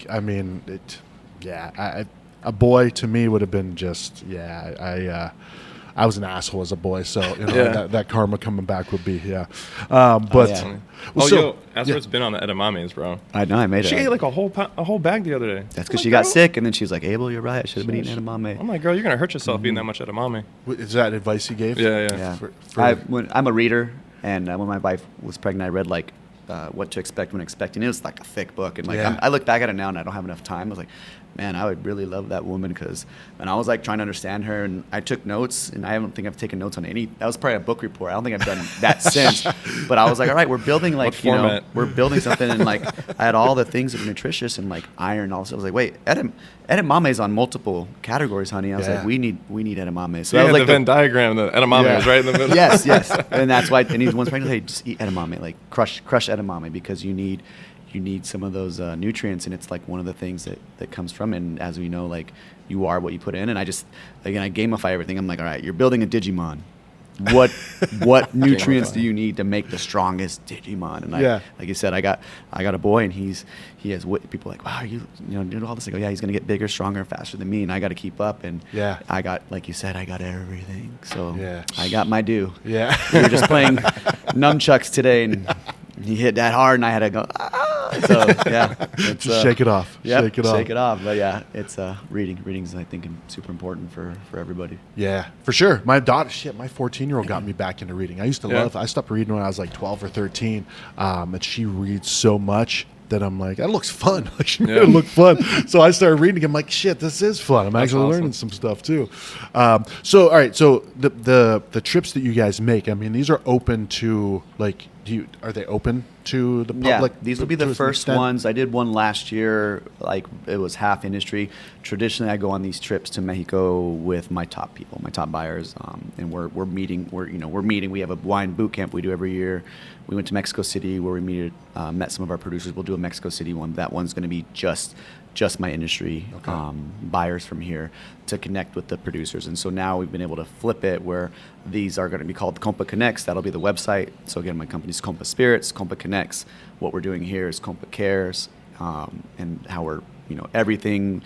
boy to me would have been just I was an asshole as a boy, so that karma coming back would be Asper's been on the edamames, bro. I know, I made it. She ate like a whole bag the other day. That's because she got sick, and then she was like, Abel, you're right. I should have been eating edamame. I'm like, girl, you're gonna hurt yourself eating that much edamame. Is that advice you gave? Yeah. I'm a reader, and when my wife was pregnant, I read like What to Expect When Expecting. It was like a thick book, and like I look back at it now, and I don't have enough time. I was like, man, I would really love that woman, and I was like trying to understand her, and I took notes, and I don't think I've taken notes on any. That was probably a book report. I don't think I've done that since. But I was like, all right, we're building like we're building something, and like I had all the things that were nutritious and like iron. Also, I was like, wait, edamame is on multiple categories, honey. I was like, we need edamame. So You I had was like the Venn diagram. The edamame was right in the middle. yes, and that's why. And one's pregnant. Hey, just eat edamame, like crush edamame, because you need some of those nutrients, and it's like one of the things that comes from it. And as we know, like you are what you put in. And I gamify everything. I'm like, all right, you're building a Digimon. What nutrients do you need to make the strongest Digimon? And like you said, I got a boy, and he has people like, wow, you doing all this. I go, yeah, he's gonna get bigger, stronger, faster than me, and I got to keep up. And I got, like you said, I got everything. So I got my due. Yeah. We were just playing nunchucks today, and he hit that hard, and I had to go. So Just shake it off. Yep, Shake it off. But it's reading. Reading's, I think, super important for everybody. Yeah, for sure. My daughter, my 14-year-old got me back into reading. I used to I stopped reading when I was like 12 or 13, and she reads so much that I'm like, that looks fun. Like, she made it look fun. So I started reading. I'm like, shit, this is fun. I'm actually learning some stuff too. So all right, so the trips that you guys make, I mean, these are open to like, are they open to the public? Yeah, these will be the first ones. I did one last year, like it was half industry. Traditionally, I go on these trips to Mexico with my top people, my top buyers, and we're meeting. We have a wine boot camp we do every year. We went to Mexico City where we met some of our producers. We'll do a Mexico City one. That one's going to be just my industry buyers from here to connect with the producers. And so now we've been able to flip it where these are going to be called Compa Connects. That'll be the website. So again, my company's Compa Spirits, Compa Connects. What we're doing here is Compa Cares, and how we're, everything,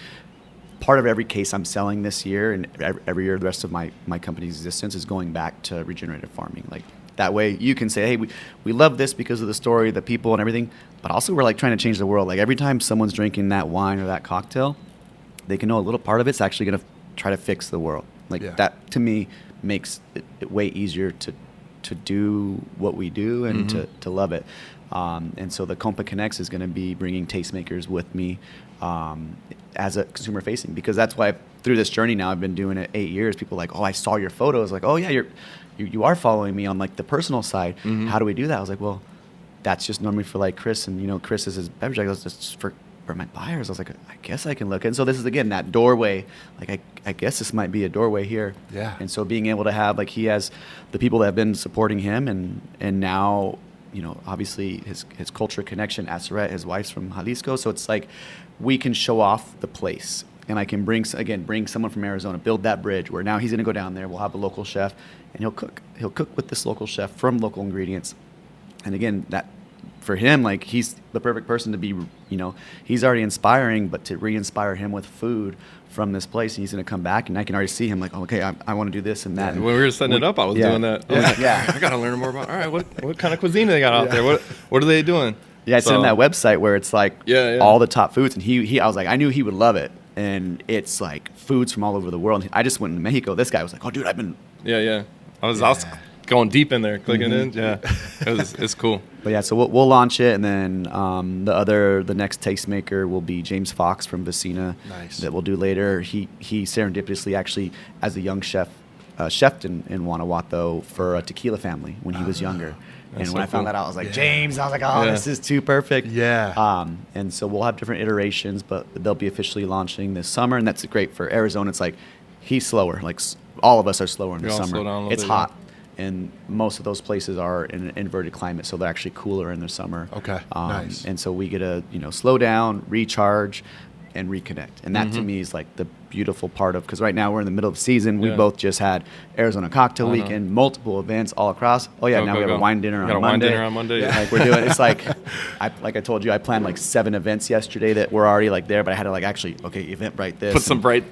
part of every case I'm selling this year and every year the rest of my company's existence is going back to regenerative farming. Like, that way you can say, hey, we love this because of the story, the people and everything, but also we're like trying to change the world. Like every time someone's drinking that wine or that cocktail, they can know a little part of it's actually going to try to fix the world. Like that to me makes it way easier to do what we do and to love it. And so the Compa Connects is going to be bringing tastemakers with me as a consumer facing, because that's why through this journey now, I've been doing it 8 years. People are like, oh, I saw your photos. Like, oh yeah, you are following me on like the personal side. How do we do that? I was like, well, that's just normally for like Chris, and Chris is his beverage. I was just for my buyers. I was like, I guess I can look. And so this is again that doorway. Like I guess this might be a doorway here. Yeah. And so being able to have, like, he has the people that have been supporting him, and now obviously his culture connection. Aseret, his wife's from Jalisco, so it's like we can show off the place. And I can bring someone from Arizona, build that bridge where now he's going to go down there. We'll have a local chef, and he'll cook. He'll cook with this local chef from local ingredients. And again, that for him, like, he's the perfect person to be. He's already inspiring, but to re-inspire him with food from this place, and he's going to come back, and I can already see him like, oh, okay, I want to do this and that. When we were setting it up, I was doing that. I was like, I got to learn more about. All right, what kind of cuisine do they got out there? What are they doing? Yeah, it's in that website where it's like all the top foods, and he I was like, I knew he would love it. And it's like foods from all over the world. I just went to Mexico. This guy was like, oh, dude, I've been... Yeah. I was going deep in there, clicking in. Yeah, it's cool. But yeah, so we'll launch it, and then the next tastemaker will be James Fox from Vecina. Nice. That we'll do later. He serendipitously actually, as a young chef, chefed in Guanajuato for a tequila family when he was younger. And when I found that out, I was like, James, I was like, oh, this is too perfect. Yeah. And so we'll have different iterations, but they'll be officially launching this summer. And that's great for Arizona. It's like, he's slower. Like, all of us are slower in the summer. Slow down a little it's bit, hot. And most of those places are in an inverted climate, so they're actually cooler in the summer. Okay, nice. And so we get to, slow down, recharge, and reconnect. And that to me is like the beautiful part of, because right now we're in the middle of the season. We both just had Arizona Cocktail Weekend, multiple events all across. Oh yeah, now we have a wine dinner on Monday. Wine dinner on Monday. Like we're doing, it's like, like I told you, I planned like 7 events yesterday that were already like there, but I had to like actually, okay, Eventbrite this. Put some brain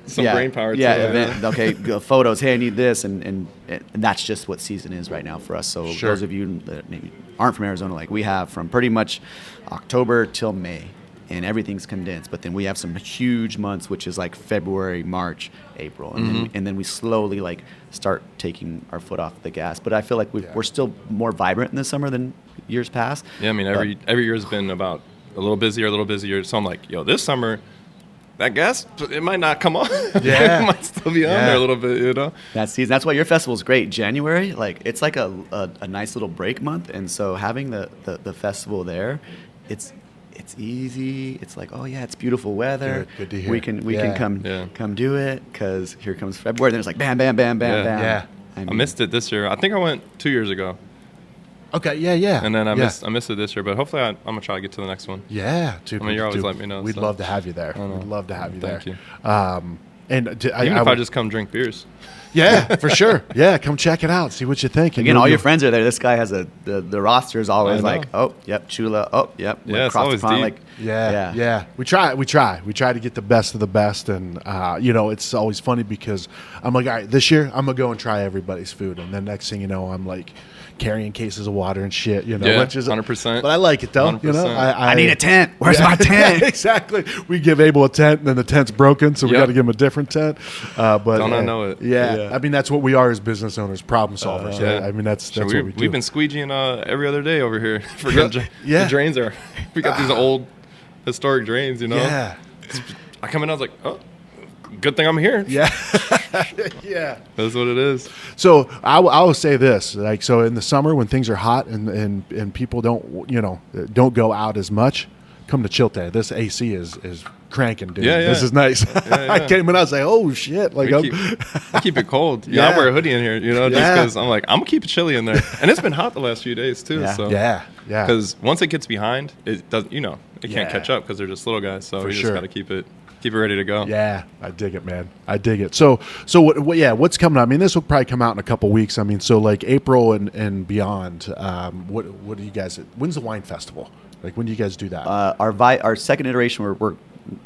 power to it. Event, okay, photos, hey, I need this. And that's just what season is right now for us. So those of you that maybe aren't from Arizona, like we have from pretty much October till May. And everything's condensed, but then we have some huge months, which is like February, March, April, and then we slowly like start taking our foot off the gas. But I feel like we're still more vibrant in the summer than years past. Yeah, I mean every year has been about a little busier. So I'm like, this summer, that gas, it might not come on. Yeah, it might still be on there a little bit. That season. That's why your festival's great. January, like it's like a nice little break month, and so having the festival there, it's easy. It's like, oh yeah, it's beautiful weather. Good to hear. We can come do it, because here comes February. Then it's like bam, bam, bam, bam, bam. Yeah. I missed it this year. I think I went 2 years ago. Okay. Yeah. And then I missed it this year, but hopefully I'm gonna try to get to the next one. Yeah. I mean, you're always letting me know. We'd love to have you there. We'd love to have you there. Thank you. And even if I just come drink beers. Yeah, for sure. Yeah, come check it out. See what you think. Again, all your friends are there. This guy has the roster is always like, oh, yep, Chula, oh, yep. Yeah, it's always deep. Like, yeah. We try to get the best of the best, and it's always funny because I'm like, all right, this year I'm gonna go and try everybody's food, and then next thing you know, I'm like carrying cases of water and shit, which is 100%. But I like it though. 100%. I need a tent. Where's my tent? Exactly. We give Abel a tent, and then the tent's broken, so we got to give him a different tent. But don't I know it? Yeah. I mean, that's what we are as business owners, problem solvers. Right? I mean, that's what we do. We've been squeegeeing every other day over here. The drains are. We got these old historic drains. Yeah. I come in, I was like, oh, good thing I'm here. Yeah. Yeah. That's what it is. So I will say this, like, so in the summer when things are hot and people don't go out as much, come to Chilte. This AC is cranking, dude. Yeah, yeah. This is nice. Yeah. I came in, I was like, oh shit, like We keep it cold. Yeah, I wear a hoodie in here, just because I'm like, I'm gonna keep it chilly in there. And it's been hot the last few days too. Yeah. So yeah. because once it gets behind, it does. It can't Yeah. catch up because they're just little guys. So For you sure. just got to keep it ready to go. Yeah, I dig it, man. I dig it. So what's coming up? I mean, this will probably come out in a couple weeks. I mean, so like April and beyond. What do you guys? When's the wine festival? Like, when do you guys do that? Our second iteration, we're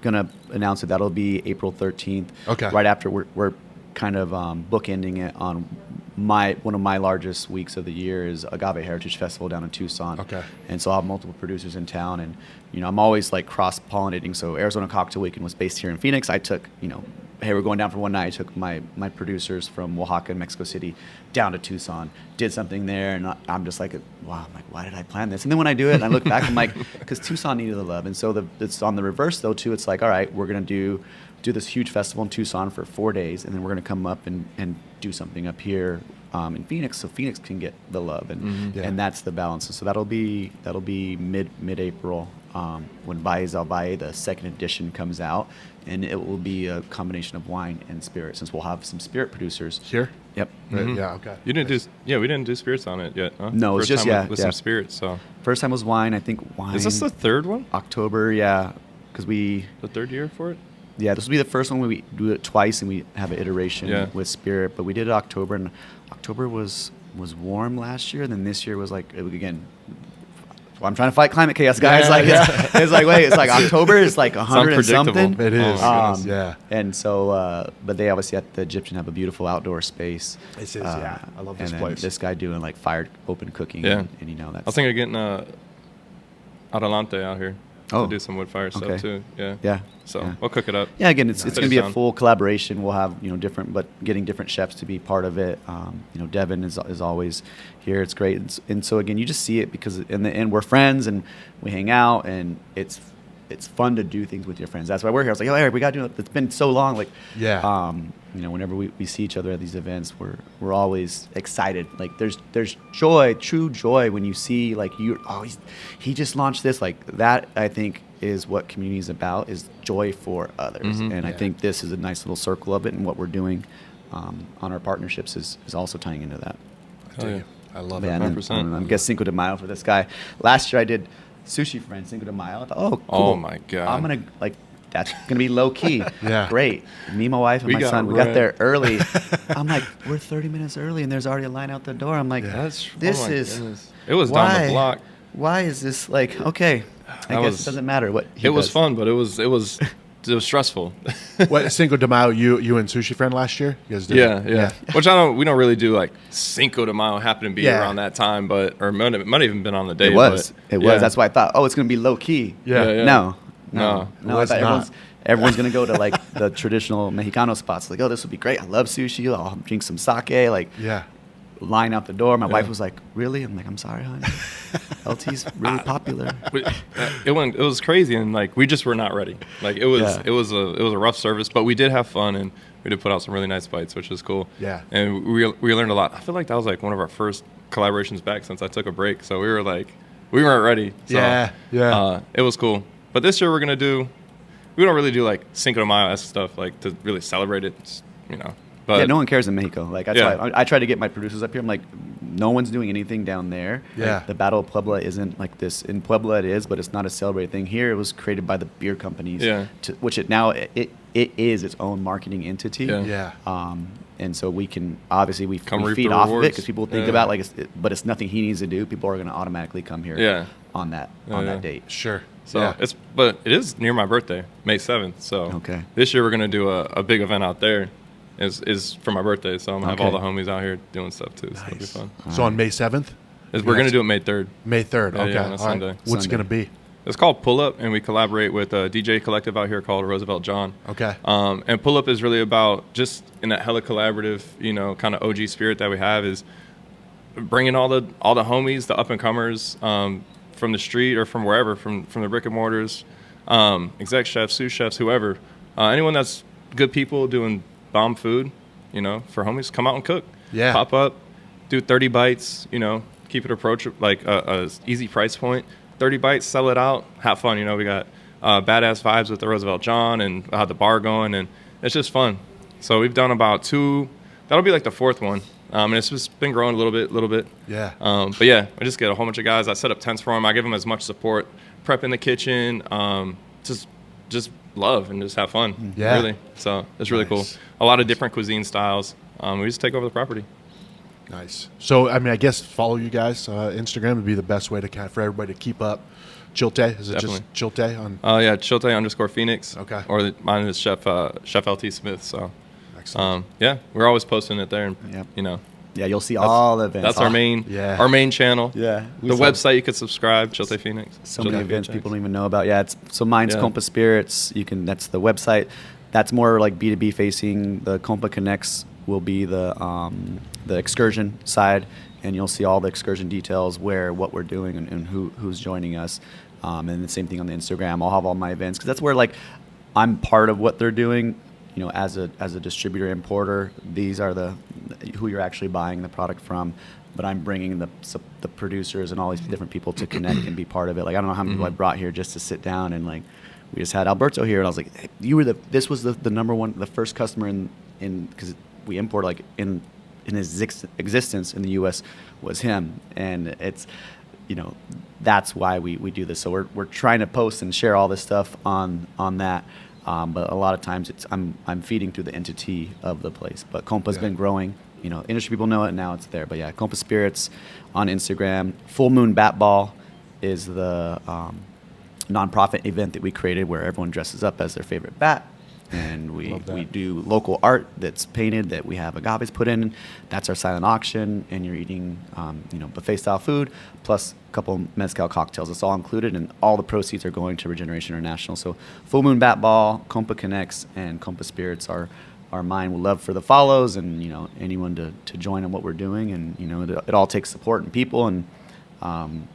gonna announce it. That'll be April 13th. Okay. Right after we're kind of bookending it on one of my largest weeks of the year is Agave Heritage Festival down in Tucson. Okay. And so I'll have multiple producers in town, and I'm always like cross pollinating. So Arizona Cocktail Weekend was based here in Phoenix. I took hey, we're going down for one night. I took my producers from Oaxaca and Mexico City down to Tucson, did something there, and I'm just like, wow, I'm like, why did I plan this? And then when I do it, and I look back, I'm like, because Tucson needed the love. And so it's on the reverse, though, too. It's like, all right, we're going to do this huge festival in Tucson for 4 days, and then we're going to come up and do something up here in Phoenix, so Phoenix can get the love, and that's the balance. And so that'll be mid-April when Valles al Valle, the second edition, comes out, and it will be a combination of wine and spirit, since we'll have some spirit producers Here? Yep. Yeah, okay. You didn't do. We didn't do spirits on it yet. Huh? No, it's First just time with some spirits. So First time was wine. I think wine. is this the third one? October? Yeah, because The third year for it? Yeah, this will be the first one where we do it twice, and we have an iteration with spirit. But we did it October, and October was warm last year. And then this year was like, again, I'm trying to fight climate chaos, guys. It's like, wait, it's like October is like 100 and something. It is. Yeah. And so, but they obviously at the Egyptian have a beautiful outdoor space. This is, I love this and place. This guy doing like fire open cooking. Yeah. And that's. I was thinking of getting Adelante out here to do some wood fire stuff too. Yeah. Yeah. So we'll cook it up. Yeah, again, it's going to be a down. full collaboration. We'll have getting different chefs to be part of it. Devin is always here. It's great, and so again, you just see it because in the end we're friends and we hang out, and it's fun to do things with your friends. That's why we're here. It's like, oh, Eric, we got to do it. It's been so long. Like, whenever we see each other at these events, we're always excited. Like, there's joy, true joy when you see like he just launched this. Like that, I think, is what community is about, is joy for others. And I think this is a nice little circle of it, and what we're doing on our partnerships is also tying into that. I love it. And 100%. I guess Cinco de Mayo for this guy. Last year I did Sushi Friends Cinco de Mayo. I thought, oh, cool. Oh my God. I'm gonna that's gonna be low key. Yeah. Great. Me, my wife, and We my got son. We got wrecked. there early. I'm like, we're 30 minutes early, and there's already a line out the door. I'm like, This is is. It was down the block. Why is this like okay? I guess it doesn't matter what he It was does. fun, but it was stressful. What, Cinco de Mayo, you and Sushi Friend last year? You guys did it? Yeah. Which we don't really do like Cinco de Mayo happen to be around that time, but it might have even been on the day. It was. But, That's why I thought, it's gonna be low key. Yeah. No. It was I thought not. everyone's gonna go to like the traditional Mexicano spots. Like, this would be great. I love sushi. I'll drink some sake. Like, line out the door. My wife was like, "Really?" I'm like, "I'm sorry, honey. LT's really popular." It was crazy, and like we just were not ready. Like it was a rough service, but we did have fun, and we did put out some really nice bites, which was cool. Yeah. And we learned a lot. I feel like that was like one of our first collaborations back since I took a break. So we were like, we weren't ready. So, it was cool. But this year we don't really do like Cinco de Mayo-esque stuff like to really celebrate it, But no one cares in Mexico. Like that's why I try to get my producers up here. I'm like, no one's doing anything down there. Yeah. Like, the Battle of Puebla isn't like this. In Puebla it is, but it's not a celebrated thing. Here it was created by the beer companies. Yeah. Which it is its own marketing entity. Yeah. And so we can obviously we reap feed the off of it rewards. because people think about but it's nothing he needs to do. People are going to automatically come here. On that date. Sure. So but it is near my birthday, May 7th. So this year we're gonna do a big event out there. Is for my birthday, so I'm gonna have all the homies out here doing stuff too. So it'll be fun. So on May 7th? We're gonna do it May 3rd. May 3rd. Okay. on a All right. Sunday. What's it going to be? It's called Pull Up, and we collaborate with a DJ collective out here called Roosevelt John. Okay. And Pull Up is really about just in that hella collaborative, kind of OG spirit that we have is bringing all the homies, the up and comers, from the street or from wherever, from the brick and mortars, exec chefs, sous chefs, whoever, anyone that's good people doing bomb food, you know, for homies, come out and cook. Yeah. Pop up, do 30 bites, you know, keep it approachable, like a easy price point. 30 bites, sell it out, have fun. You know, we got badass vibes with the Roosevelt John and had the bar going, and it's just fun. So we've done about 2. That'll be like the 4th one. And it's just been growing a little bit. Yeah. But yeah, I just get a whole bunch of guys. I set up tents for them. I give them as much support, prep in the kitchen, just love and just have fun. Yeah. Really. So it's really cool. A lot of different cuisine styles. We just take over the property. Nice. So, I mean, I guess follow you guys. Instagram would be the best way for everybody to keep up. Chilte, is it Definitely. just Chilte on? Yeah, Chilte_Phoenix. Okay. Or mine is Chef LT Smith. So, Excellent. yeah, we're always posting it there, and Yep. you know, Yeah, you'll see all the events. that's our main channel. Yeah. The website you could subscribe, Chilte Phoenix. So many Chilte events Phoenix. people don't even know about. Yeah, so mine's Yeah. Compa Spirits. That's the website. That's more like B2B facing. The Compa Connects will be the excursion side, and you'll see all the excursion details, what we're doing, and who's joining us. And the same thing on the Instagram. I'll have all my events because that's where like I'm part of what they're doing. You know, as a distributor importer, these are who you're actually buying the product from. But I'm bringing the producers and all these different people to connect and be part of it. Like I don't know how many people I brought here just to sit down and like we just had Alberto here, and I was like, hey, this was the number one, the first customer in because we import like in his existence in the U.S. was him, and it's, you know, that's why we do this. So we're trying to post and share all this stuff on that. But a lot of times I'm feeding through the entity of the place. But Compa's been growing. You know, industry people know it, now it's there. But yeah, Compa Spirits on Instagram. Full Moon Bat Ball is the nonprofit event that we created where everyone dresses up as their favorite bat. And we do local art that's painted that we have agaves put in. That's our silent auction, and you're eating, buffet style food plus a couple mezcal cocktails. It's all included, and all the proceeds are going to Regeneration International. So Full Moon Bat Ball, Compa Connects, and Compa Spirits are mine. We'd love for the follows and anyone to join in what we're doing. And it all takes support and people, and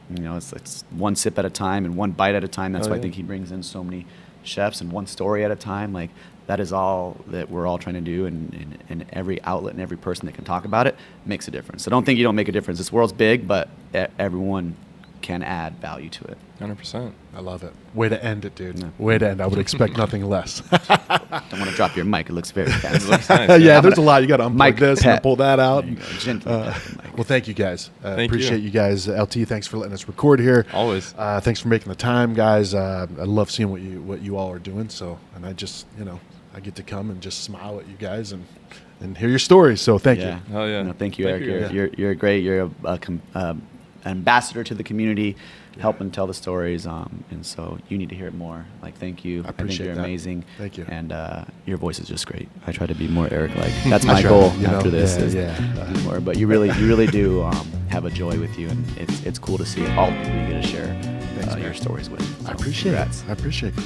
it's one sip at a time and one bite at a time. That's why I think he brings in so many chefs and one story at a time. Like that is all that we're all trying to do, and every outlet and every person that can talk about it makes a difference. So don't think you don't make a difference. This world's big, but everyone can add value to it. 100%. I love it. Way to end it, dude. Yeah. Way to end. I would expect nothing less. Don't want to drop your mic. It looks very fancy. It looks nice. Yeah, there's a lot. You got to unplug Mic this pet. and pull that out. There you go. Gently pat the mic. Well, thank you guys. Thank Appreciate you. you guys. LT, thanks for letting us record here. Always. Thanks for making the time, guys. I love seeing what you all are doing. So, and I just, I get to come and just smile at you guys and hear your stories. So thank you. Oh, yeah. No, thank you, Thank Eric. you. You're great. You're an ambassador to the community, helping tell the stories. And so you need to hear it more. Like, thank you. I appreciate think you're that. amazing. Thank you. And your voice is just great. I try to be more Eric-like. That's my I try, goal Yeah, after this. is yeah. be more. But you really do have a joy with you, and it's cool to see all the people you get to share Thanks, man. your stories with. I So, appreciate congrats. it. I appreciate it.